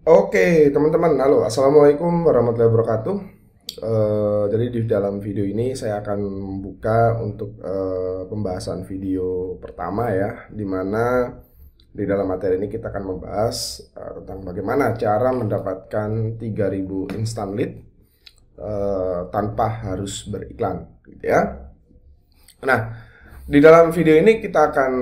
Oke, teman-teman, halo, assalamualaikum warahmatullahi wabarakatuh. Jadi di dalam video ini saya akan membuka untuk pembahasan video pertama ya, di mana di dalam materi ini kita akan membahas tentang bagaimana cara mendapatkan 3000 instant lead tanpa harus beriklan, gitu ya. Nah, di dalam video ini kita akan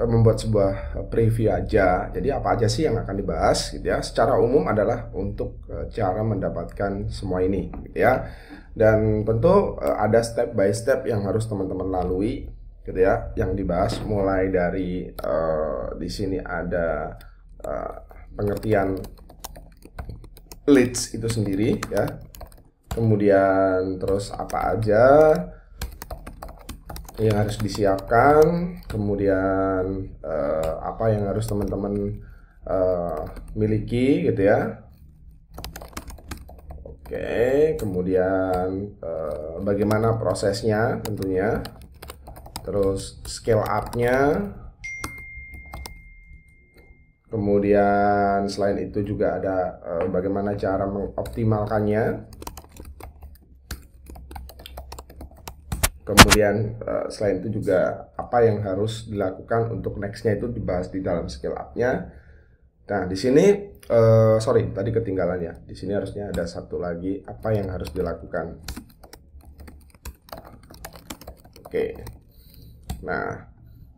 membuat sebuah preview aja. Jadi apa aja sih yang akan dibahas gitu ya. Secara umum adalah untuk cara mendapatkan semua ini gitu ya. Dan tentu ada step by step yang harus teman-teman lalui gitu ya. Yang dibahas mulai dari di sini ada pengertian leads itu sendiri ya. Kemudian terus apa aja yang harus disiapkan, kemudian apa yang harus teman-teman miliki gitu ya. Oke, kemudian bagaimana prosesnya tentunya, terus scale up-nya, kemudian selain itu juga ada bagaimana cara mengoptimalkannya. Kemudian selain itu juga apa yang harus dilakukan untuk nextnya itu dibahas di dalam scale up-nya. Nah di sini sorry tadi ketinggalan ya. Di sini harusnya ada satu lagi apa yang harus dilakukan. Oke. Nah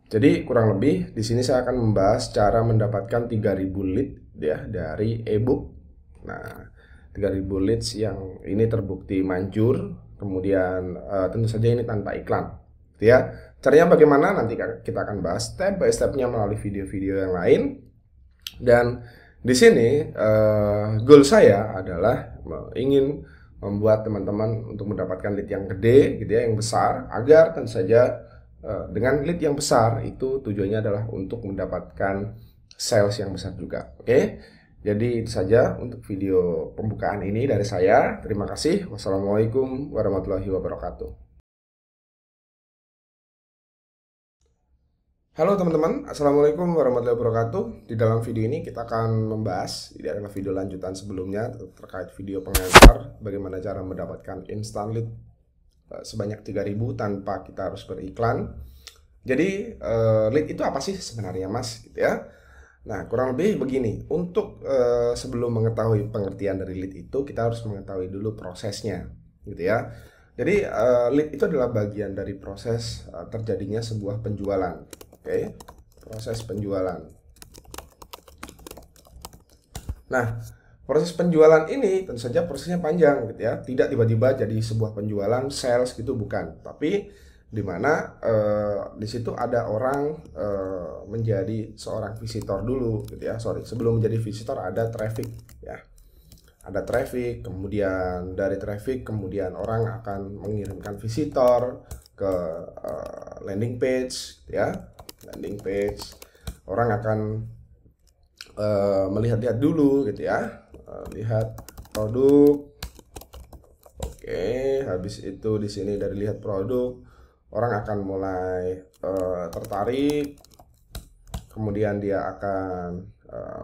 jadi kurang lebih di sini saya akan membahas cara mendapatkan 3000 lead ya dari ebook. Nah 3000 leads yang ini terbukti manjur. Kemudian tentu saja ini tanpa iklan, gitu ya. Caranya bagaimana nanti kita akan bahas step by stepnya melalui video-video yang lain. Dan di sini goal saya adalah ingin membuat teman-teman untuk mendapatkan lead yang gede, gitu ya, yang besar, agar tentu saja dengan lead yang besar itu tujuannya adalah untuk mendapatkan sales yang besar juga, oke? Jadi itu saja untuk video pembukaan ini dari saya. Terima kasih. Wassalamualaikum warahmatullahi wabarakatuh. Halo teman-teman, assalamualaikum warahmatullahi wabarakatuh. Di dalam video ini kita akan membahas, ini adalah video lanjutan sebelumnya terkait video pengantar bagaimana cara mendapatkan instant lead sebanyak 3000 tanpa kita harus beriklan. Jadi lead itu apa sih sebenarnya Mas? Gitu ya. Nah, kurang lebih begini. Untuk sebelum mengetahui pengertian dari lead itu, kita harus mengetahui dulu prosesnya, gitu ya. Jadi lead itu adalah bagian dari proses terjadinya sebuah penjualan, oke? Proses penjualan. Nah, proses penjualan ini tentu saja prosesnya panjang, gitu ya. Tidak tiba-tiba jadi sebuah penjualan sales gitu, bukan. Tapi di mana di situ ada orang menjadi seorang visitor dulu gitu ya. Sorry, sebelum menjadi visitor ada traffic ya. Ada traffic, kemudian dari traffic kemudian orang akan mengirimkan visitor ke landing page ya. Landing page. Orang akan melihat-lihat dulu gitu ya. Lihat produk. Oke, habis itu di sini dari lihat produk orang akan mulai tertarik, kemudian dia akan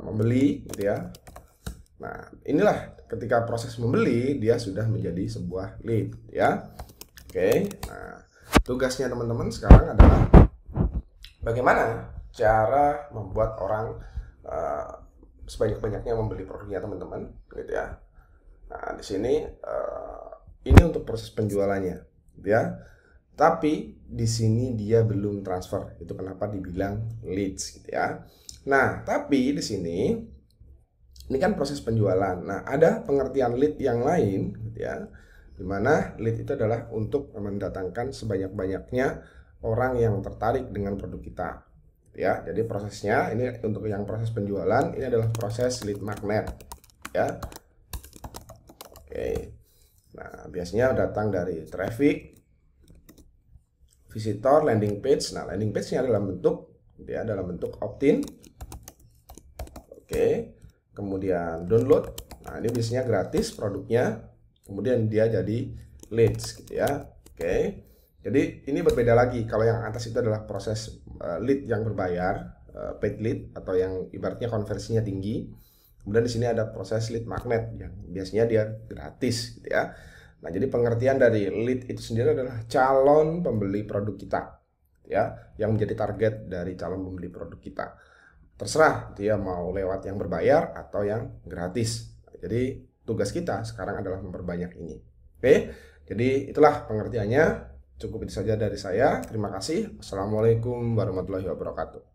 membeli gitu ya. Nah inilah ketika proses membeli dia sudah menjadi sebuah lead ya. Oke, nah tugasnya teman-teman sekarang adalah bagaimana cara membuat orang sebanyak-banyaknya membeli produknya teman-teman gitu ya. Nah di sini ini untuk proses penjualannya gitu ya. Tapi di sini dia belum transfer. Itu kenapa dibilang leads gitu ya. Nah, tapi di sini ini kan proses penjualan. Nah, ada pengertian lead yang lain gitu ya. Dimana lead itu adalah untuk mendatangkan sebanyak-banyaknya orang yang tertarik dengan produk kita. Ya, jadi prosesnya ini untuk yang proses penjualan ini adalah proses lead magnet ya. Oke. Nah, biasanya datang dari traffic, visitor, landing page. Nah, landing page-nya dalam bentuk opt-in. Oke. Kemudian download. Nah, ini biasanya gratis produknya. Kemudian dia jadi leads gitu ya. Oke. Jadi ini berbeda lagi. Kalau yang atas itu adalah proses lead yang berbayar, paid lead atau yang ibaratnya konversinya tinggi. Kemudian di sini ada proses lead magnet yang biasanya dia gratis gitu ya. Nah, jadi pengertian dari lead itu sendiri adalah calon pembeli produk kita ya, yang menjadi target dari calon pembeli produk kita. Terserah dia mau lewat yang berbayar atau yang gratis. Jadi tugas kita sekarang adalah memperbanyak ini. Oke, jadi itulah pengertiannya. Cukup itu saja dari saya. Terima kasih. Assalamualaikum warahmatullahi wabarakatuh.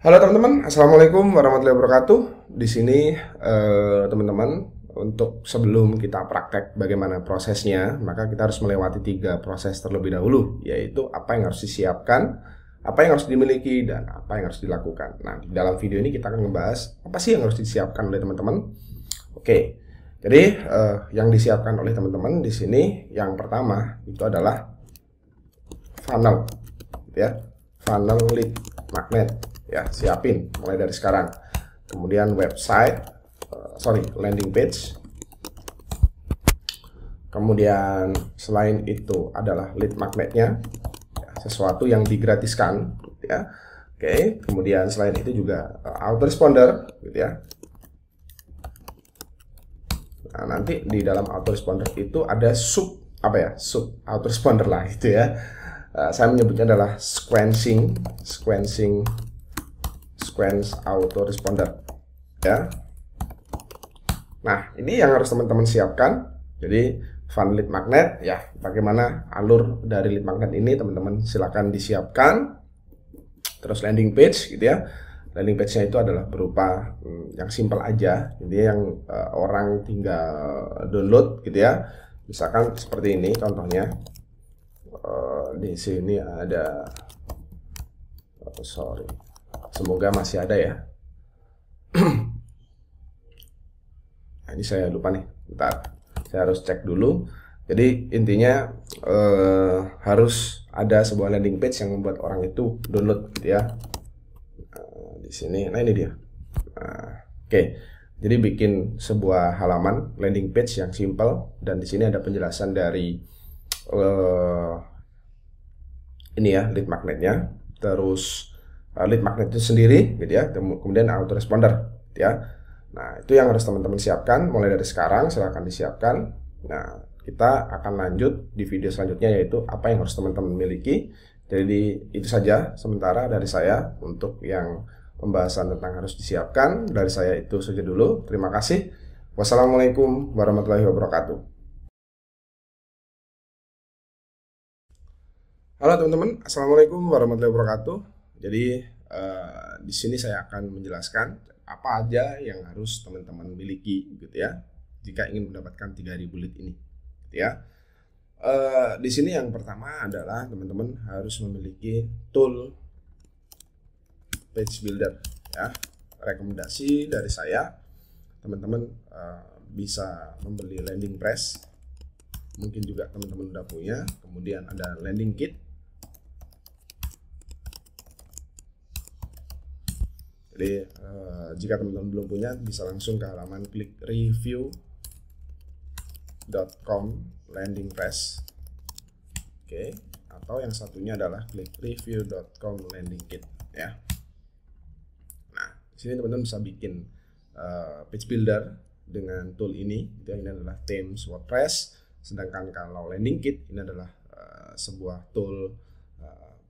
Halo teman-teman, assalamualaikum warahmatullahi wabarakatuh. Di sini teman-teman, untuk sebelum kita praktek bagaimana prosesnya, maka kita harus melewati 3 proses terlebih dahulu, yaitu apa yang harus disiapkan, apa yang harus dimiliki, dan apa yang harus dilakukan. Nah, di dalam video ini kita akan membahas apa sih yang harus disiapkan oleh teman-teman. Oke, jadi yang disiapkan oleh teman-teman di sini yang pertama itu adalah funnel, ya, funnel lead magnet. Ya, siapin mulai dari sekarang. Kemudian website, landing page. Kemudian selain itu adalah lead magnetnya, ya, sesuatu yang digratiskan, ya. Oke, kemudian selain itu juga autoresponder, gitu ya. Nah, nanti di dalam autoresponder itu ada sub autoresponder lah, gitu ya. Saya menyebutnya adalah sequence autoresponder, ya. Nah, ini yang harus teman-teman siapkan. Jadi funnel lead magnet, ya, bagaimana alur dari lead magnet ini teman-teman silakan disiapkan. Terus landing page, gitu ya. Landing page-nya itu adalah berupa yang simple aja, jadi yang orang tinggal download, gitu ya. Misalkan seperti ini contohnya. Di sini ada, semoga masih ada ya. Nah, ini saya lupa nih, bentar, saya harus cek dulu. Jadi intinya harus ada sebuah landing page yang membuat orang itu download, gitu ya. Di sini, nah ini dia. Oke, jadi bikin sebuah halaman landing page yang simple, dan di sini ada penjelasan dari ini ya, lead magnetnya, terus lead magnet itu sendiri, gitu ya, kemudian autoresponder, gitu ya. Nah, itu yang harus teman-teman siapkan mulai dari sekarang, silahkan disiapkan. Nah, kita akan lanjut di video selanjutnya, yaitu apa yang harus teman-teman miliki. Jadi itu saja sementara dari saya untuk yang pembahasan tentang harus disiapkan. Dari saya itu saja dulu. Terima kasih. Wassalamualaikum warahmatullahi wabarakatuh. Halo teman-teman, assalamualaikum warahmatullahi wabarakatuh. Jadi di sini saya akan menjelaskan apa aja yang harus teman-teman miliki, gitu ya, jika ingin mendapatkan 3000 lead ini, gitu ya. Di sini yang pertama adalah teman-teman harus memiliki tool page builder, ya. Rekomendasi dari saya, teman-teman bisa membeli landing press, mungkin juga teman-teman udah punya. Kemudian ada landing kit. Jadi jika teman-teman belum punya, bisa langsung ke halaman klik review.com landing press. Oke, atau yang satunya adalah klik review.com landing kit, ya. Nah, di sini teman-teman bisa bikin page builder dengan tool ini. Ini adalah themes WordPress. Sedangkan kalau landing kit ini adalah sebuah tool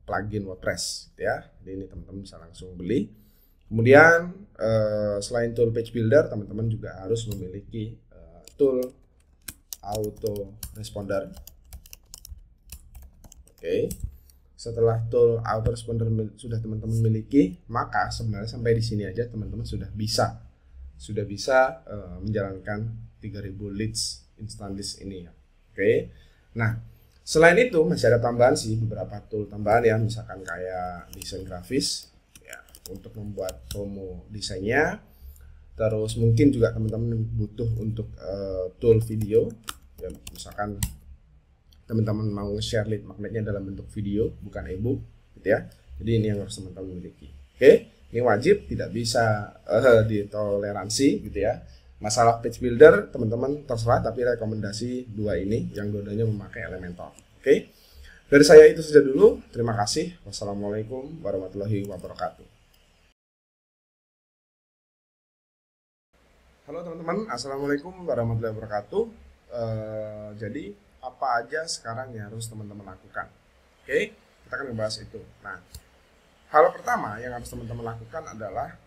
plugin WordPress, ya. Jadi ini teman-teman bisa langsung beli. Kemudian selain tool page builder, teman-teman juga harus memiliki tool autoresponder. Oke. Setelah tool autoresponder sudah teman-teman miliki, maka sebenarnya sampai di sini aja teman-teman sudah bisa menjalankan 3000 leads instant list ini, ya. Oke. Nah, selain itu masih ada tambahan sih, beberapa tool tambahan ya, misalkan kayak desain grafis, ya, untuk membuat promo desainnya. Terus mungkin juga teman-teman butuh untuk tool video, ya, misalkan teman-teman mau share lead magnetnya dalam bentuk video, bukan ebook, gitu ya. Jadi ini yang harus teman-teman miliki. Oke, ini wajib, tidak bisa ditoleransi, gitu ya. Masalah page builder teman-teman terserah, tapi rekomendasi dua ini, yang dua-duanya memakai Elementor. Oke. Dari saya itu saja dulu. Terima kasih. Wassalamualaikum warahmatullahi wabarakatuh. Halo teman-teman, assalamualaikum warahmatullahi wabarakatuh. Jadi apa aja sekarang yang harus teman-teman lakukan? Oke, kita akan membahas itu. Nah, hal pertama yang harus teman-teman lakukan adalah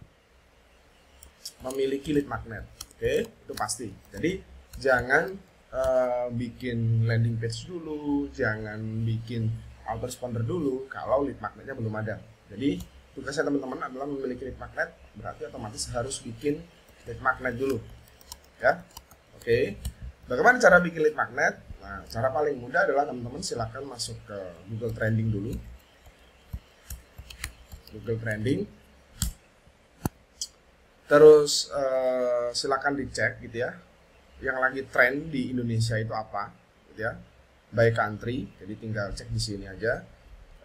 memiliki lead magnet. Oke, itu pasti. Jadi jangan bikin landing page dulu, jangan bikin autoresponder dulu kalau lead magnetnya belum ada. Jadi tugasnya teman-teman adalah memiliki lead magnet, berarti otomatis harus bikin lead magnet dulu, ya. Oke, bagaimana cara bikin lead magnet? Nah, cara paling mudah adalah teman-teman silakan masuk ke Google Trending dulu. Google Trending. Terus silakan dicek gitu ya, yang lagi tren di Indonesia itu apa, gitu ya, by country. Jadi tinggal cek di sini aja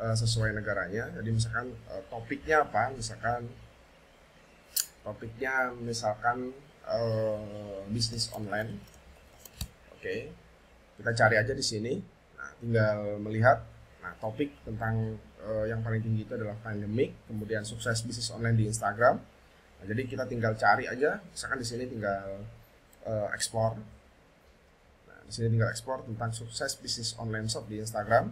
sesuai negaranya. Jadi misalkan topiknya apa, misalkan bisnis online. Oke, kita cari aja di sini. Nah, tinggal melihat. Nah, topik tentang yang paling tinggi itu adalah pandemic, kemudian sukses bisnis online di Instagram. Nah, jadi kita tinggal cari aja. Misalkan di sini tinggal explore. Nah, di sini tinggal explore tentang sukses bisnis online shop di Instagram.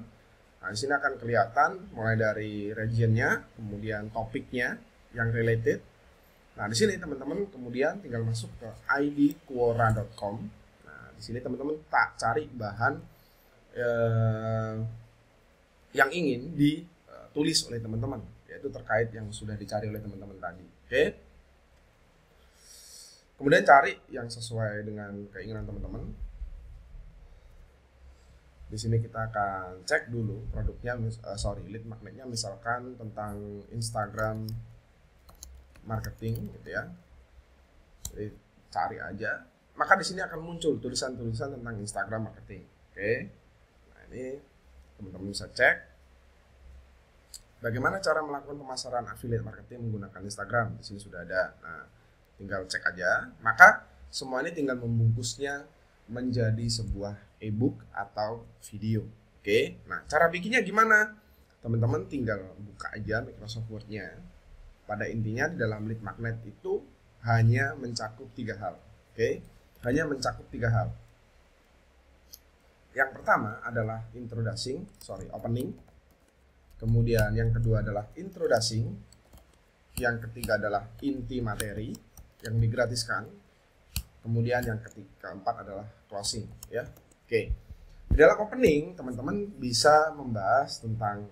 Nah, di sini akan kelihatan mulai dari regionnya, kemudian topiknya yang related. Nah, di sini teman-teman kemudian tinggal masuk ke idquora.com. Nah, di sini teman-teman cari bahan yang ingin ditulis oleh teman-teman, yaitu terkait yang sudah dicari oleh teman-teman tadi. Oke. Kemudian cari yang sesuai dengan keinginan teman-teman. Di sini kita akan cek dulu produknya, lead magnetnya misalkan tentang Instagram marketing gitu ya. Jadi cari aja, maka di sini akan muncul tulisan-tulisan tentang Instagram marketing. Oke. Nah, ini teman-teman bisa cek bagaimana cara melakukan pemasaran affiliate marketing menggunakan Instagram. Di sini sudah ada. Nah, tinggal cek aja. Maka semua ini tinggal membungkusnya menjadi sebuah ebook atau video. Oke. Nah, cara bikinnya gimana? Teman-teman tinggal buka aja Microsoft Word-nya. Pada intinya di dalam lead magnet itu hanya mencakup 3 hal. Oke, hanya mencakup 3 hal. Yang pertama adalah opening. Kemudian yang kedua adalah introducing. Yang ketiga adalah inti materi yang digratiskan. Kemudian yang keempat adalah closing, ya. Oke. Di dalam opening, teman-teman bisa membahas tentang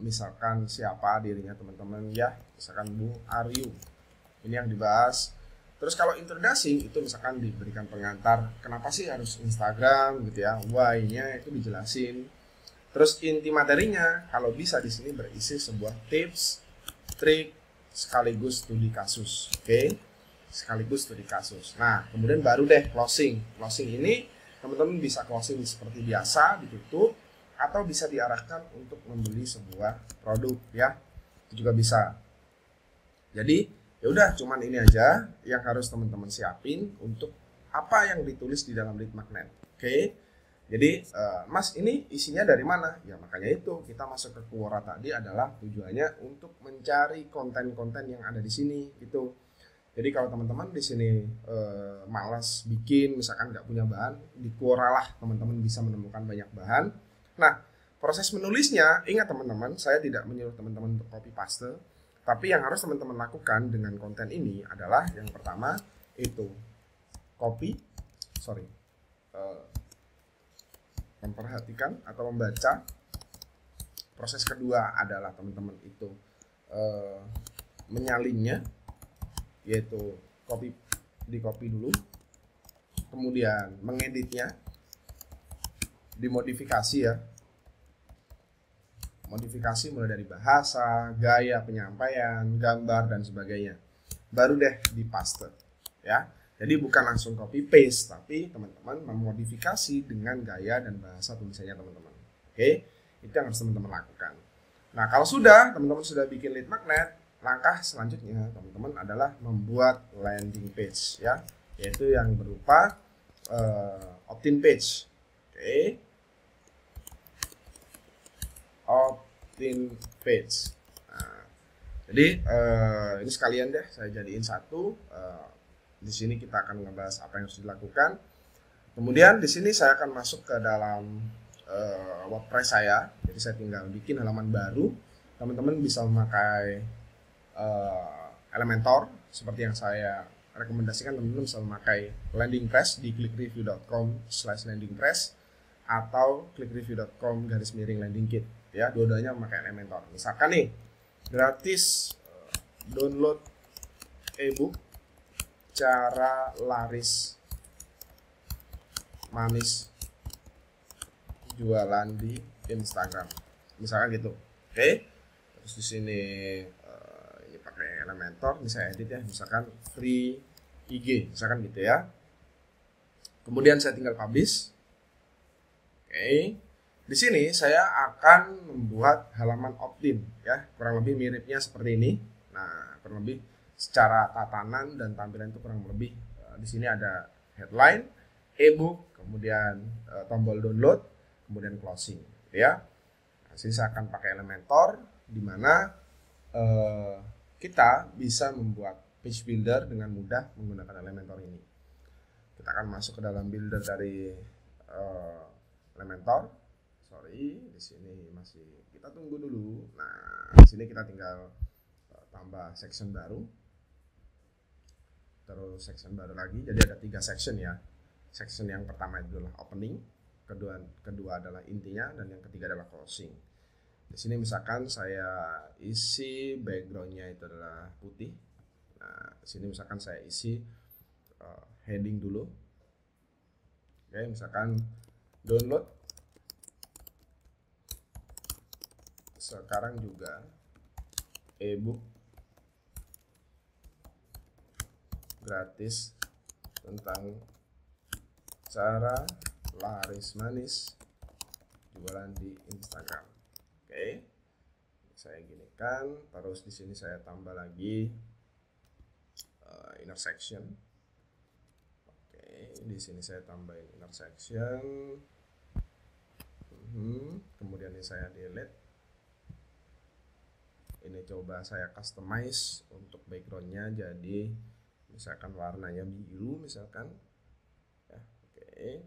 misalkan siapa dirinya teman-teman ya, misalkan Bu Aryu. Ini yang dibahas. Terus kalau introducing itu misalkan diberikan pengantar, kenapa sih harus Instagram gitu ya, why-nya itu dijelasin. Terus inti materinya kalau bisa di sini berisi sebuah tips, trik sekaligus studi kasus. Oke. Sekaligus studi kasus. Nah, kemudian baru deh closing. Closing ini teman-teman bisa closing seperti biasa, ditutup, atau bisa diarahkan untuk membeli sebuah produk ya. Itu juga bisa. Jadi ya udah, cuman ini aja yang harus teman-teman siapin untuk apa yang ditulis di dalam lead magnet. Oke. Jadi Mas, ini isinya dari mana? Ya makanya itu kita masuk ke Quora tadi adalah tujuannya untuk mencari konten-konten yang ada di sini gitu. Jadi kalau teman-teman di sini malas bikin, misalkan nggak punya bahan, di Quora lah teman-teman bisa menemukan banyak bahan. Nah, proses menulisnya, ingat teman-teman, saya tidak menyuruh teman-teman untuk copy paste, tapi yang harus teman-teman lakukan dengan konten ini adalah yang pertama itu memperhatikan atau membaca. Proses kedua adalah teman-teman itu menyalinnya, yaitu di copy dulu, kemudian mengeditnya, dimodifikasi ya, modifikasi mulai dari bahasa, gaya penyampaian, gambar dan sebagainya, baru deh dipaste ya. Jadi bukan langsung copy paste, tapi teman-teman memodifikasi dengan gaya dan bahasa tulisannya teman-teman. Oke, itu yang harus teman-teman lakukan. Nah, kalau teman-teman sudah bikin lead magnet, langkah selanjutnya teman-teman adalah membuat landing page ya, yaitu yang berupa opt-in page. Oke. opt-in page. Nah, jadi ini sekalian deh saya jadiin satu. Di sini kita akan ngebahas apa yang harus dilakukan. Kemudian di sini saya akan masuk ke dalam WordPress saya. Jadi saya tinggal bikin halaman baru. Teman-teman bisa memakai Elementor seperti yang saya rekomendasikan. Teman-teman bisa memakai LandingPress di clickreview.com/landingpress atau clickreview.com/landingkit ya, dua-duanya memakai Elementor. Misalkan nih gratis download ebook cara laris manis jualan di Instagram, misalkan gitu. Oke, terus di sini ini pakai Elementor, ini saya edit ya, misalkan free IG, misalkan gitu ya. Kemudian saya tinggal publish. Oke, di sini saya akan membuat halaman opt-in ya, kurang lebih miripnya seperti ini. Nah, kurang lebih secara tatanan dan tampilan itu kurang lebih di sini ada headline, ebook, kemudian tombol download, kemudian closing, ya. Nah, sini saya akan pakai Elementor, di mana kita bisa membuat page builder dengan mudah menggunakan Elementor ini. Kita akan masuk ke dalam builder dari Elementor. Sorry, di sini masih kita tunggu dulu. Nah, di sini kita tinggal tambah section baru. Terus section baru lagi. Jadi ada 3 section ya. Section yang pertama itu adalah opening, kedua adalah intinya, dan yang ketiga adalah closing. Di sini misalkan saya isi backgroundnya itu adalah putih. Nah, di sini misalkan saya isi heading dulu. Oke, misalkan download sekarang juga ebook gratis tentang cara laris manis jualan di Instagram. Oke, saya ginikan. Terus di sini saya tambah lagi inner section. Oke, di sini saya tambahin inner section. Kemudian ini saya delete. Ini coba saya customize untuk backgroundnya, jadi misalkan warnanya biru misalkan ya. Oke,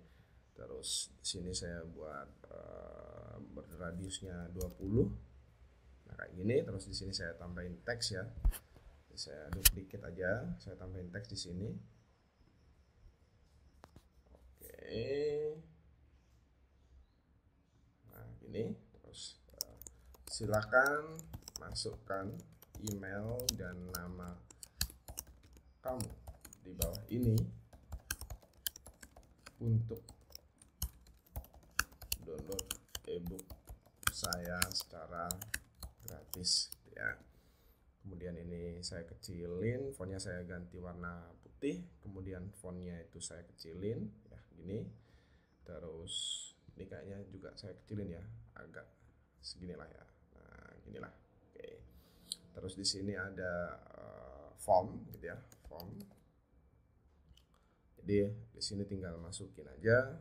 terus di sini saya buat berradiusnya 20. Nah, kayak gini. Terus di sini saya tambahin teks ya. Jadi saya duplicate aja, saya tambahin teks di sini. Oke, nah gini. Terus silakan masukkan email dan nama kamu di bawah ini untuk download ebook saya secara gratis ya. Kemudian ini saya kecilin, fontnya saya ganti warna putih, kemudian fontnya itu saya kecilin ya gini. Terus ini kayaknya juga saya kecilin ya, agak seginilah ya. Nah, ginilah. Oke. Terus di sini ada form gitu ya, form. Jadi di sini tinggal masukin aja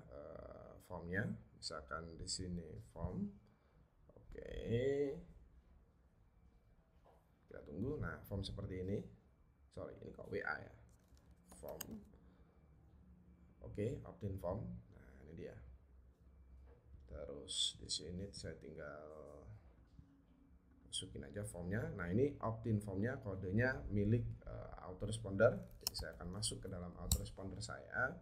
formnya, misalkan di sini form. Oke, kita tunggu. Nah, form seperti ini. Sorry, ini kok WA ya, form. Oke, opt-in form. Nah, ini dia. Terus di sini saya tinggal masukin aja formnya. Nah, ini opt-in formnya, kodenya milik autoresponder. Jadi saya akan masuk ke dalam autoresponder saya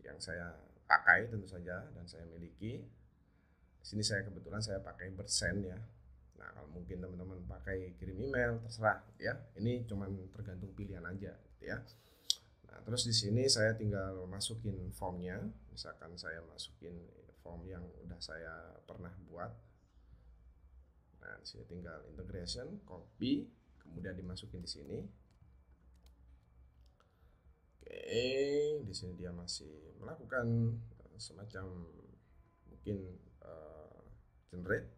yang saya pakai tentu saja dan saya miliki. Di sini saya kebetulan saya pakai Birdsend ya. Nah, kalau mungkin teman-teman pakai kirim email terserah ya. Ini cuman tergantung pilihan aja gitu ya. Nah, terus di sini saya tinggal masukin formnya. Misalkan saya masukin form yang udah saya pernah buat. Nah, di sini tinggal integration, copy, kemudian dimasukin di sini. Oke, di sini dia masih melakukan semacam mungkin generate.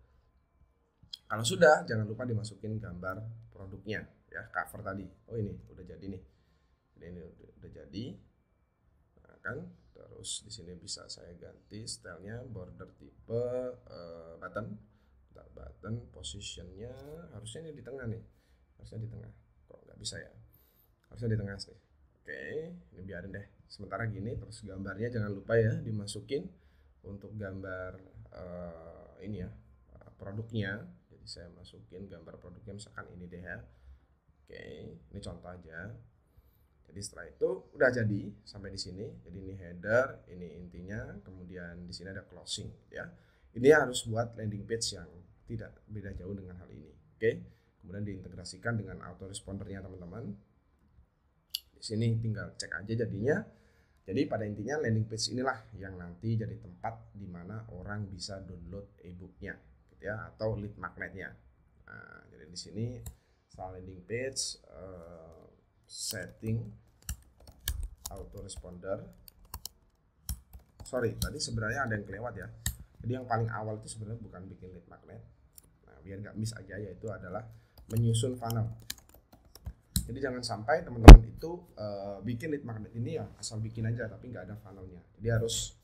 Kalau sudah, jangan lupa dimasukin gambar produknya ya, cover tadi. Oh, ini udah jadi nih. Ini udah jadi. Nah, kan terus di sini bisa saya ganti stylenya, border tipe button start button, positionnya harusnya ini di tengah nih, harusnya di tengah, kok nggak bisa ya, harusnya di tengah sih. Oke, ini biarin deh sementara gini. Terus gambarnya jangan lupa ya dimasukin untuk gambar ini ya, produknya. Jadi saya masukin gambar produknya misalkan ini deh ya. Oke, ini contoh aja. Jadi setelah itu udah jadi sampai di sini. Jadi ini header, ini intinya, kemudian di sini ada closing ya. Ini harus buat landing page yang tidak beda jauh dengan hal ini. Oke. Kemudian diintegrasikan dengan autorespondernya teman-teman. Di sini tinggal cek aja jadinya. Jadi pada intinya landing page inilah yang nanti jadi tempat di mana orang bisa download e-booknya gitu ya, atau lead magnetnya. Nah, jadi di sini setelah landing page, setting autoresponder. Sorry, tadi sebenarnya ada yang kelewat ya. Jadi yang paling awal itu sebenarnya bukan bikin lead magnet. Nah, biar nggak miss aja, yaitu adalah menyusun funnel. Jadi jangan sampai teman-teman itu bikin lead magnet ini ya asal bikin aja tapi nggak ada funnelnya. Jadi harus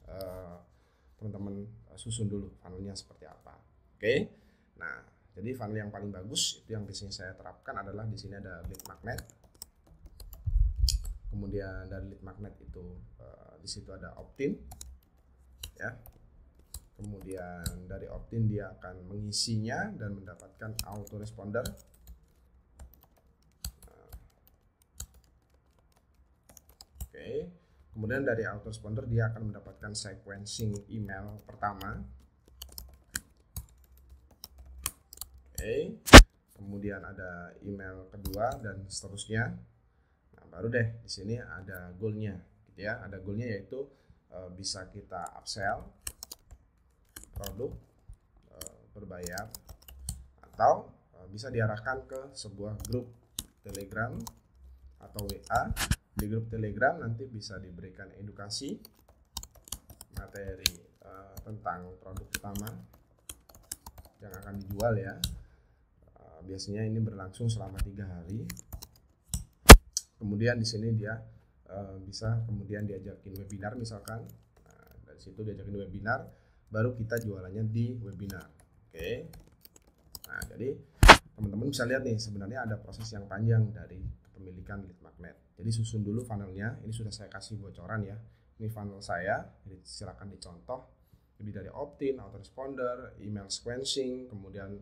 teman-teman susun dulu funnelnya seperti apa. Oke. Nah, jadi funnel yang paling bagus itu yang biasanya saya terapkan adalah di sini ada lead magnet. Kemudian dari lead magnet itu di situ ada opt-in ya. Kemudian dari opt-in dia akan mengisinya dan mendapatkan autoresponder. Oke. Kemudian dari autoresponder dia akan mendapatkan sequencing email pertama. Oke. Kemudian ada email kedua dan seterusnya. Nah, baru deh di sini ada goalnya gitu ya. Ada goalnya yaitu bisa kita upsell produk berbayar, atau bisa diarahkan ke sebuah grup Telegram atau WA. Di grup Telegram nanti bisa diberikan edukasi materi tentang produk utama yang akan dijual ya. Biasanya ini berlangsung selama 3 hari. Kemudian di sini dia bisa kemudian diajakin webinar misalkan. Nah, dari situ diajakin webinar, baru kita jualannya di webinar. Oke. Nah, jadi teman-teman bisa lihat nih sebenarnya ada proses yang panjang dari kepemilikan lead magnet. Jadi susun dulu funnelnya. Ini sudah saya kasih bocoran ya. Ini funnel saya. Jadi silakan dicontoh. Jadi dari opt-in, autoresponder, email sequencing, kemudian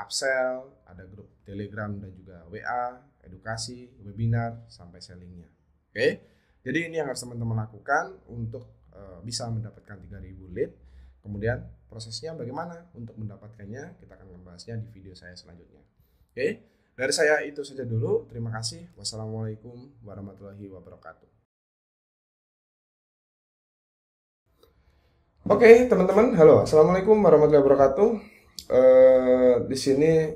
upsell, ada grup Telegram dan juga WA, edukasi, webinar, sampai sellingnya. Oke. Jadi ini yang harus teman-teman lakukan untuk bisa mendapatkan 3000 lead. Kemudian prosesnya bagaimana untuk mendapatkannya, kita akan membahasnya di video saya selanjutnya. Oke, dari saya itu saja dulu. Terima kasih. Wassalamualaikum warahmatullahi wabarakatuh. Oke, teman-teman, halo. Assalamualaikum warahmatullahi wabarakatuh. Di sini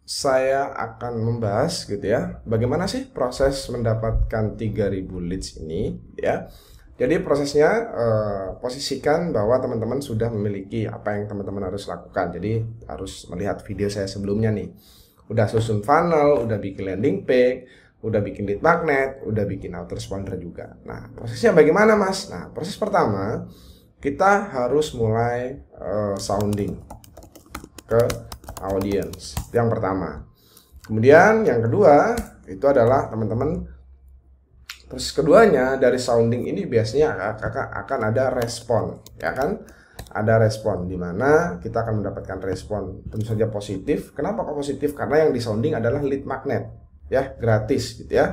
saya akan membahas gitu ya, bagaimana sih proses mendapatkan 3000 leads ini ya. Jadi prosesnya posisikan bahwa teman-teman sudah memiliki apa yang teman-teman harus lakukan. Jadi harus melihat video saya sebelumnya nih. Udah susun funnel, udah bikin landing page, udah bikin lead magnet, udah bikin autoresponder juga. Nah, prosesnya bagaimana Mas? Nah, proses pertama kita harus mulai sounding ke audience. Yang pertama. Kemudian yang kedua itu adalah teman-teman, proses keduanya dari sounding ini biasanya akan ada respon, ya kan? Ada respon di mana kita akan mendapatkan respon tentu saja positif. Kenapa kok positif? Karena yang di sounding adalah lead magnet, ya, gratis gitu ya.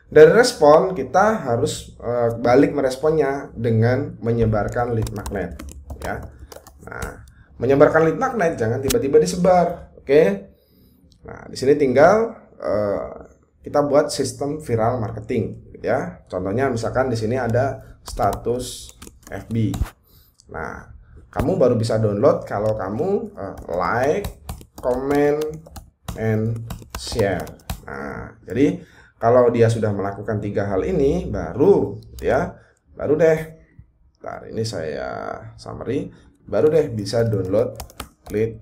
Dari respon kita harus balik meresponnya dengan menyebarkan lead magnet, ya. Nah, menyebarkan lead magnet jangan tiba-tiba disebar, oke? Nah, di sini tinggal kita buat sistem viral marketing. Ya, contohnya misalkan di sini ada status FB. Nah, kamu baru bisa download kalau kamu like, comment, and share. Nah, jadi kalau dia sudah melakukan 3 hal ini, baru deh. Ntar ini saya summary, baru deh bisa download lead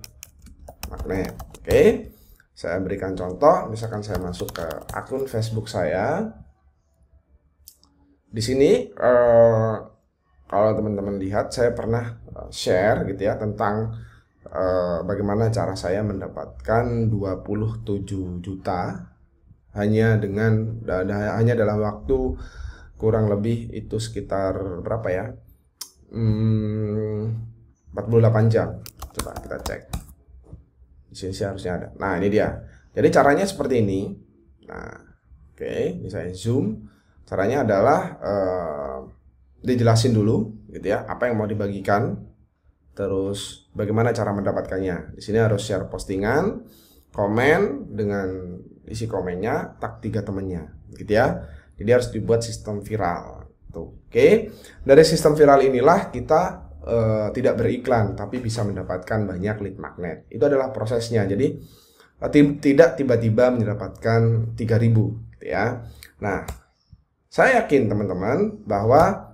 magnet. Oke, saya berikan contoh. Misalkan saya masuk ke akun Facebook saya. Di sini kalau teman-teman lihat saya pernah share gitu ya tentang bagaimana cara saya mendapatkan 27 juta hanya dalam waktu kurang lebih itu sekitar berapa ya? 48 jam. Coba kita cek. Di sini sih harusnya ada. Nah, ini dia. Jadi caranya seperti ini. Nah, oke, ini saya zoom. Caranya adalah dijelasin dulu gitu ya, apa yang mau dibagikan. Terus bagaimana cara mendapatkannya. Di sini harus share postingan, komen dengan isi komennya, tag 3 temennya gitu ya. Jadi harus dibuat sistem viral. Tuh, oke. Dari sistem viral inilah kita tidak beriklan tapi bisa mendapatkan banyak lead magnet. Itu adalah prosesnya. Jadi tidak tiba-tiba mendapatkan 3.000 gitu ya. Nah, saya yakin teman-teman bahwa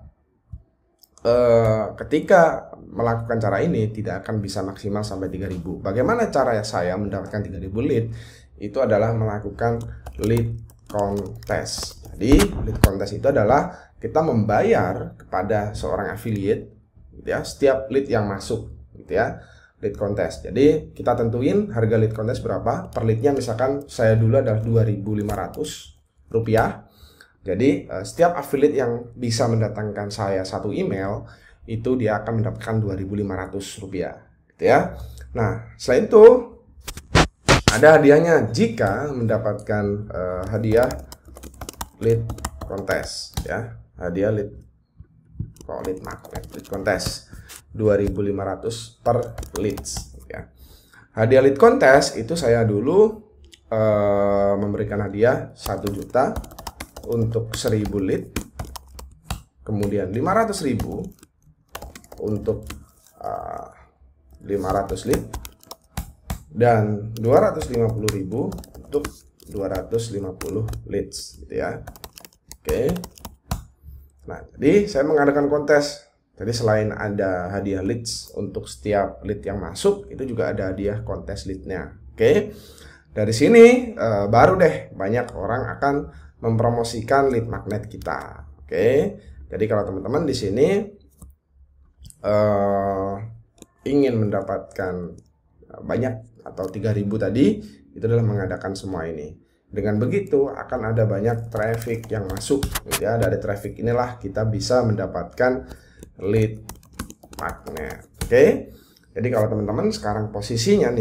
ketika melakukan cara ini tidak akan bisa maksimal sampai 3.000. Bagaimana cara saya mendapatkan 3.000 lead? Itu adalah melakukan lead contest. Jadi lead contest itu adalah kita membayar kepada seorang affiliate gitu ya, setiap lead yang masuk gitu ya. Lead contest. Jadi kita tentuin harga lead contest berapa per leadnya, misalkan saya dulu adalah Rp2.500. Jadi setiap affiliate yang bisa mendatangkan saya satu email itu dia akan mendapatkan Rp2.500 gitu ya. Nah, selain itu ada hadiahnya jika mendapatkan hadiah lead contest ya. Hadiah lead magnet lead contest 2.500 per leads ya. Hadiah lead contest itu saya dulu memberikan hadiah 1 juta untuk 1.000 lead, kemudian 500.000 untuk 500 lead, dan 250.000 untuk 250 leads gitu ya. Oke. Nah, jadi saya mengadakan kontes. Jadi selain ada hadiah leads untuk setiap lead yang masuk, itu juga ada hadiah kontes leadnya. Oke. Dari sini baru deh banyak orang akan mempromosikan lead magnet kita. Oke. Jadi kalau teman-teman di sini ingin mendapatkan banyak atau 3.000 tadi, itu adalah mengadakan semua ini. Dengan begitu akan ada banyak traffic yang masuk gitu ya. Dari traffic inilah kita bisa mendapatkan lead magnet. Oke. Jadi kalau teman-teman sekarang posisinya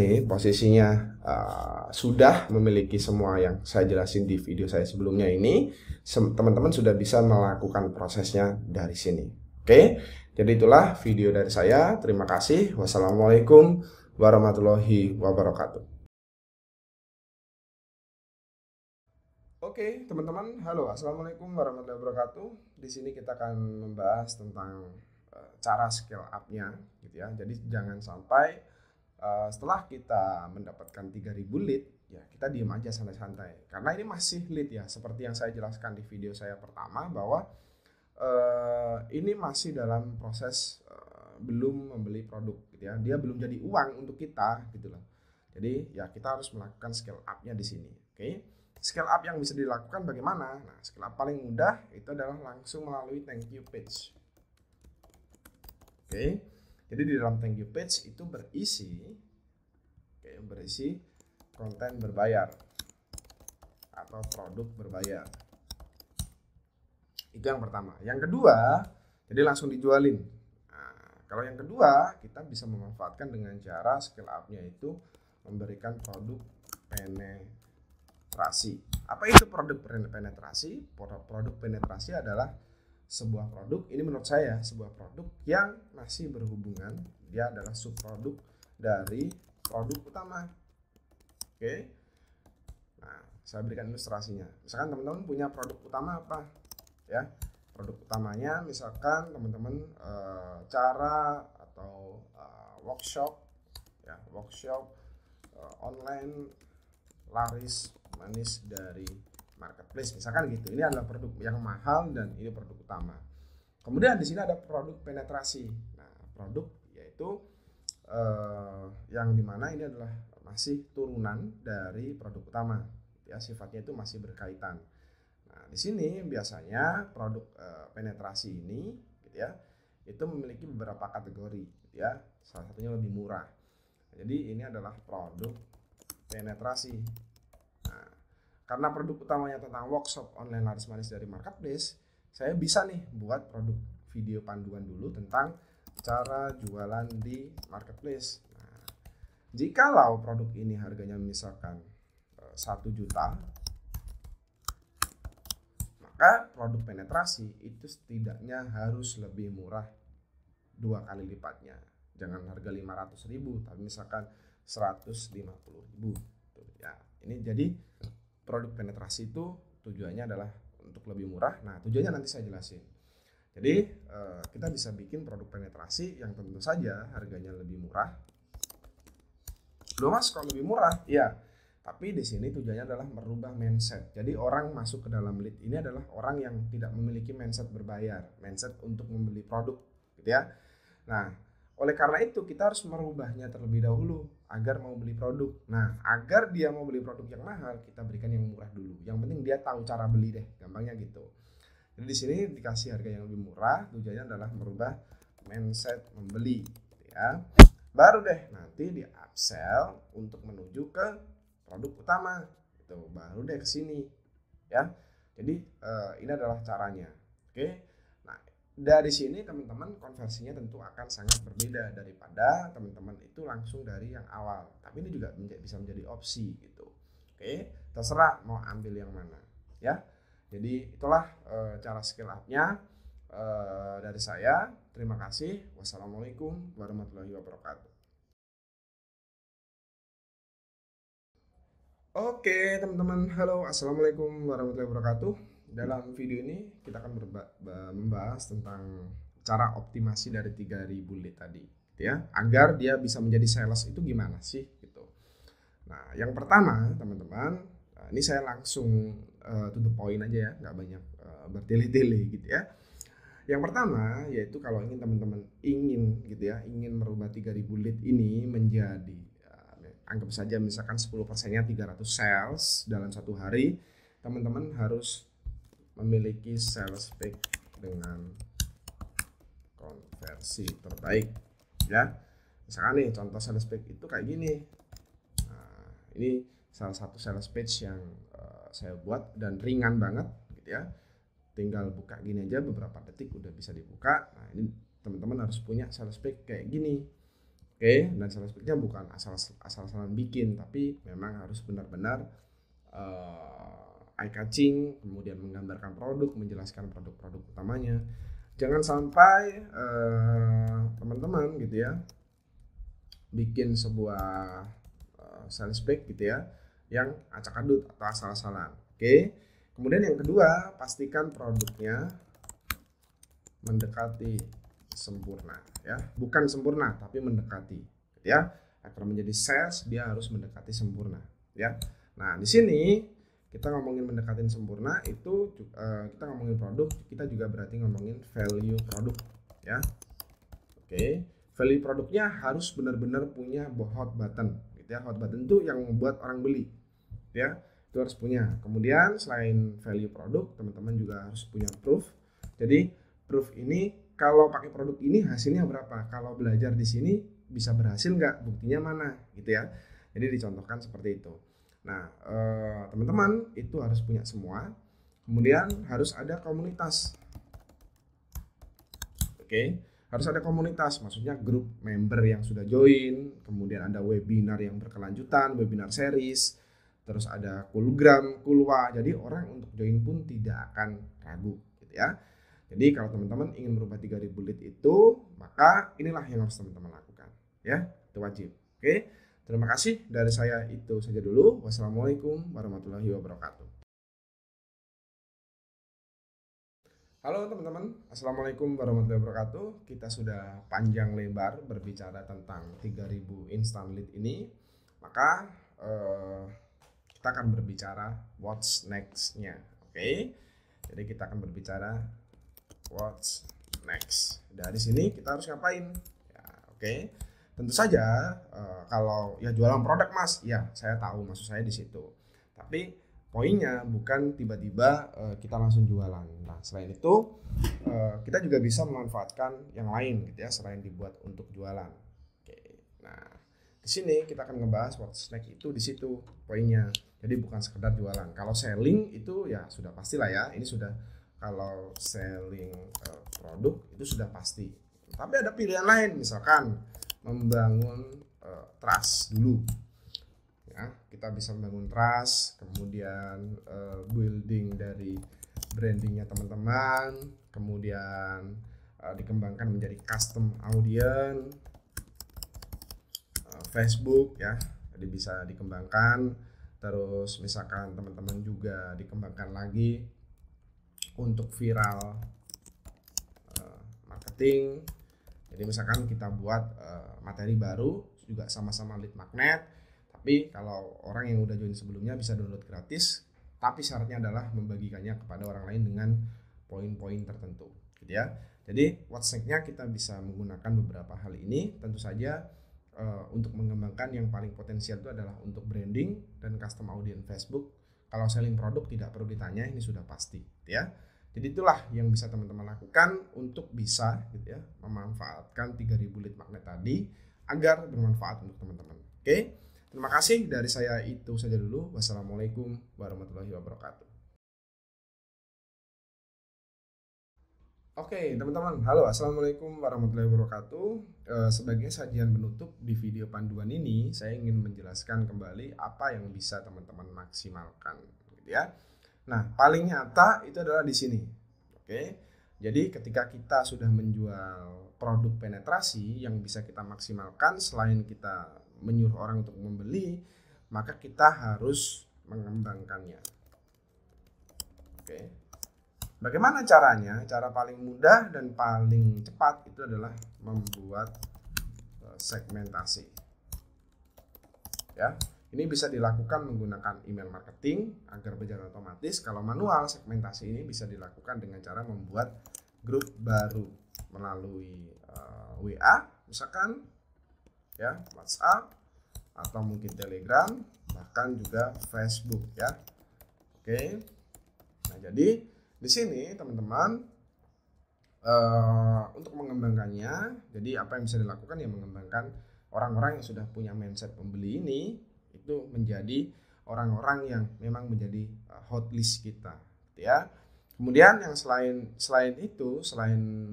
sudah memiliki semua yang saya jelasin di video saya sebelumnya ini, teman-teman sudah bisa melakukan prosesnya dari sini. Oke. Jadi itulah video dari saya. Terima kasih. Wassalamualaikum warahmatullahi wabarakatuh. Oke, teman-teman, halo, assalamualaikum warahmatullahi wabarakatuh. Di sini kita akan membahas tentang cara scale up-nya, gitu ya. Jadi jangan sampai setelah kita mendapatkan 3.000 lead, ya kita diem aja santai-santai. Karena ini masih lead ya, seperti yang saya jelaskan di video saya pertama bahwa ini masih dalam proses belum membeli produk, gitu ya. Dia belum jadi uang untuk kita, gitu loh. Jadi ya kita harus melakukan scale up-nya di sini, oke? Scale up yang bisa dilakukan bagaimana? Nah, scale up paling mudah itu adalah langsung melalui thank you page. Oke. Jadi di dalam thank you page itu berisi konten berbayar atau produk berbayar. Itu yang pertama. Yang kedua, jadi langsung dijualin. Nah, kalau yang kedua, kita bisa memanfaatkan dengan cara scale up-nya itu memberikan produk penetrasi. Apa itu produk penetrasi? Produk penetrasi adalah sebuah produk, ini menurut saya sebuah produk yang masih berhubungan, dia adalah subproduk dari produk utama. Oke. Nah, saya berikan ilustrasinya. Misalkan teman-teman punya produk utama apa? Ya, produk utamanya misalkan teman-teman cara atau workshop online laris manis dari marketplace misalkan gitu. Ini adalah produk yang mahal dan ini produk utama. Kemudian di sini ada produk penetrasi. Nah, produk yaitu yang dimana ini adalah masih turunan dari produk utama. Ya, sifatnya itu masih berkaitan. Nah, di sini biasanya produk penetrasi ini, gitu ya, itu memiliki beberapa kategori, gitu ya. Salah satunya lebih murah. Jadi ini adalah produk penetrasi. Nah, karena produk utamanya tentang workshop online laris manis dari marketplace, saya bisa nih buat produk video panduan dulu tentang cara jualan di marketplace. Nah, jikalau produk ini harganya misalkan 1 juta, maka produk penetrasi itu setidaknya harus lebih murah 2 kali lipatnya. Jangan harga 500.000, tapi misalkan 150.000. Ya, ini jadi produk penetrasi itu tujuannya adalah untuk lebih murah. Nah, tujuannya nanti saya jelasin. Jadi kita bisa bikin produk penetrasi yang tentu saja harganya lebih murah. Loh mas, kok lebih murah? Iya. Tapi di sini tujuannya adalah merubah mindset. Jadi orang masuk ke dalam lead ini adalah orang yang tidak memiliki mindset berbayar, mindset untuk membeli produk, gitu ya. Nah, oleh karena itu kita harus merubahnya terlebih dahulu agar mau beli produk. Nah, agar dia mau beli produk yang mahal, kita berikan yang murah dulu. Yang penting dia tahu cara beli deh, gampangnya gitu. Jadi di sini dikasih harga yang lebih murah, tujuannya adalah merubah mindset membeli, gitu ya. Baru deh nanti di upsell untuk menuju ke produk utama, gitu. Baru deh ke sini, ya. Jadi ini adalah caranya, oke. Dari sini teman-teman konversinya tentu akan sangat berbeda daripada teman-teman itu langsung dari yang awal. Tapi ini juga bisa menjadi opsi gitu. Oke, terserah mau ambil yang mana ya. Jadi itulah cara scale up-nya dari saya. Terima kasih. Wassalamualaikum warahmatullahi wabarakatuh. Oke teman-teman, halo, assalamualaikum warahmatullahi wabarakatuh. Dalam video ini kita akan membahas tentang cara optimasi dari 3000 lead tadi, gitu ya, agar dia bisa menjadi sales itu gimana sih gitu. Nah, yang pertama teman-teman, ini saya langsung to the point aja ya, nggak banyak bertele-tele gitu ya. Yang pertama yaitu kalau ingin teman-teman gitu ya, ingin merubah 3000 lead ini menjadi anggap saja misalkan 10%-nya 300 sales dalam satu hari, teman-teman harus memiliki sales pitch dengan konversi terbaik ya. Misalkan nih contoh sales pitch itu kayak gini. Nah, ini salah satu sales pitch yang saya buat dan ringan banget gitu ya. Tinggal buka gini aja, beberapa detik udah bisa dibuka. Nah, ini teman-teman harus punya sales pitch kayak gini. Oke, dan sales pitch-nya bukan asal-asalan bikin, tapi memang harus benar-benar eye catching, kemudian menggambarkan produk, menjelaskan produk-produk utamanya. Jangan sampai teman-teman gitu ya bikin sebuah sales pitch gitu ya yang acak-adut atau asal-asalan. Oke. Kemudian yang kedua, pastikan produknya mendekati sempurna ya, bukan sempurna tapi mendekati ya. Agar menjadi sales dia harus mendekati sempurna ya. Nah, di sini kita ngomongin mendekatin sempurna itu kita ngomongin produk, kita juga berarti ngomongin value produk ya. Oke, value produknya harus benar-benar punya hot button gitu ya. Hot button itu yang membuat orang beli ya, itu harus punya. Kemudian selain value produk, teman-teman juga harus punya proof. Jadi proof ini kalau pakai produk ini hasilnya berapa, kalau belajar di sini bisa berhasil nggak, buktinya mana gitu ya. Jadi dicontohkan seperti itu. Nah teman-teman itu harus punya semua. Kemudian harus ada komunitas. Oke, harus ada komunitas, maksudnya grup member yang sudah join. Kemudian ada webinar yang berkelanjutan, webinar series. Terus ada Coolgram, Coolwa. Jadi orang untuk join pun tidak akan ragu gitu ya. Jadi kalau teman-teman ingin merubah 3000 lead itu, maka inilah yang harus teman-teman lakukan ya. Itu wajib. Oke. Terima kasih dari saya, itu saja dulu. Wassalamualaikum warahmatullahi wabarakatuh. Halo teman-teman, assalamualaikum warahmatullahi wabarakatuh. Kita sudah panjang lebar berbicara tentang 3000 instant lead ini. Maka kita akan berbicara what's next-nya. Oke. Jadi kita akan berbicara what's next. Dari sini kita harus ngapain? Ya, oke. Tentu saja kalau ya jualan produk mas, ya saya tahu maksud saya di situ. Tapi poinnya bukan tiba-tiba kita langsung jualan. Nah selain itu kita juga bisa memanfaatkan yang lain gitu ya, selain dibuat untuk jualan. Oke. Nah di sini kita akan ngebahas what's next itu di situ poinnya. Jadi bukan sekedar jualan. Kalau selling itu ya sudah pastilah ya. Ini sudah kalau selling produk itu sudah pasti. Tapi ada pilihan lain, misalkan membangun trust dulu. Ya, kita bisa membangun trust, kemudian building dari brandingnya teman-teman, kemudian dikembangkan menjadi custom audience, Facebook ya, jadi bisa dikembangkan. Terus misalkan teman-teman juga dikembangkan lagi untuk viral marketing. Jadi misalkan kita buat materi baru juga sama-sama lead magnet, tapi kalau orang yang udah join sebelumnya bisa download gratis, tapi syaratnya adalah membagikannya kepada orang lain dengan poin-poin tertentu gitu ya. Jadi what's next-nya kita bisa menggunakan beberapa hal ini. Tentu saja untuk mengembangkan yang paling potensial itu adalah untuk branding dan custom audience Facebook. Kalau selling produk tidak perlu ditanya, ini sudah pasti gitu ya. Jadi itulah yang bisa teman-teman lakukan untuk bisa gitu ya memanfaatkan 3000 lead magnet tadi agar bermanfaat untuk teman-teman. Oke. Terima kasih, dari saya itu saja dulu. Wassalamualaikum warahmatullahi wabarakatuh. Oke teman-teman, halo, assalamualaikum warahmatullahi wabarakatuh. Sebagai sajian penutup di video panduan ini, saya ingin menjelaskan kembali apa yang bisa teman-teman maksimalkan, gitu ya. Nah, paling nyata itu adalah di sini. Oke, jadi ketika kita sudah menjual produk penetrasi yang bisa kita maksimalkan, selain kita menyuruh orang untuk membeli, maka kita harus mengembangkannya. Oke. Bagaimana caranya? Cara paling mudah dan paling cepat itu adalah membuat segmentasi. Ya, ini bisa dilakukan menggunakan email marketing agar berjalan otomatis. Kalau manual, segmentasi ini bisa dilakukan dengan cara membuat grup baru melalui WA, misalkan, ya, WhatsApp, atau mungkin Telegram, bahkan juga Facebook, ya. Oke. Nah, jadi di sini teman-teman untuk mengembangkannya, jadi apa yang bisa dilakukan ya mengembangkan orang-orang yang sudah punya mindset pembeli ini itu menjadi orang-orang yang memang menjadi hot list kita, gitu ya. Kemudian yang selain itu, selain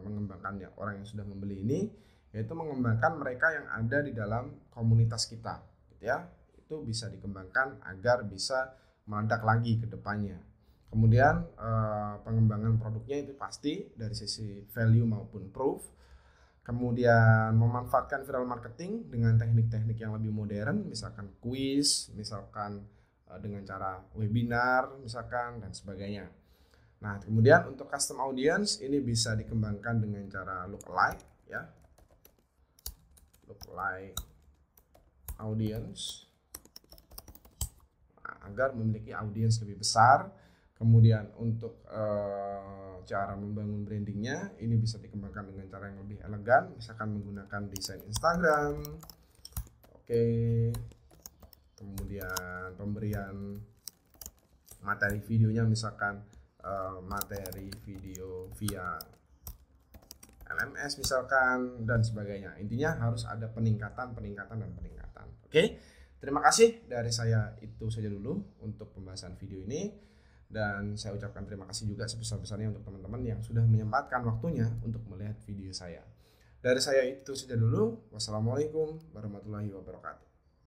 mengembangkan orang yang sudah membeli ini, yaitu mengembangkan mereka yang ada di dalam komunitas kita, gitu ya. Itu bisa dikembangkan agar bisa meledak lagi ke depannya. Kemudian pengembangan produknya itu pasti dari sisi value maupun proof. Kemudian memanfaatkan viral marketing dengan teknik-teknik yang lebih modern, misalkan quiz, misalkan dengan cara webinar, misalkan, dan sebagainya. Nah, kemudian untuk custom audience ini bisa dikembangkan dengan cara lookalike, ya, lookalike audience, agar memiliki audiens lebih besar. Kemudian untuk cara membangun brandingnya ini bisa dikembangkan dengan cara yang lebih elegan, misalkan menggunakan desain Instagram. Oke. Kemudian pemberian materi videonya misalkan materi video via LMS misalkan dan sebagainya. Intinya harus ada peningkatan. Oke. Terima kasih, dari saya itu saja dulu untuk pembahasan video ini. Dan saya ucapkan terima kasih juga sebesar-besarnya untuk teman-teman yang sudah menyempatkan waktunya untuk melihat video saya. Dari saya itu saja dulu. Wassalamualaikum warahmatullahi wabarakatuh.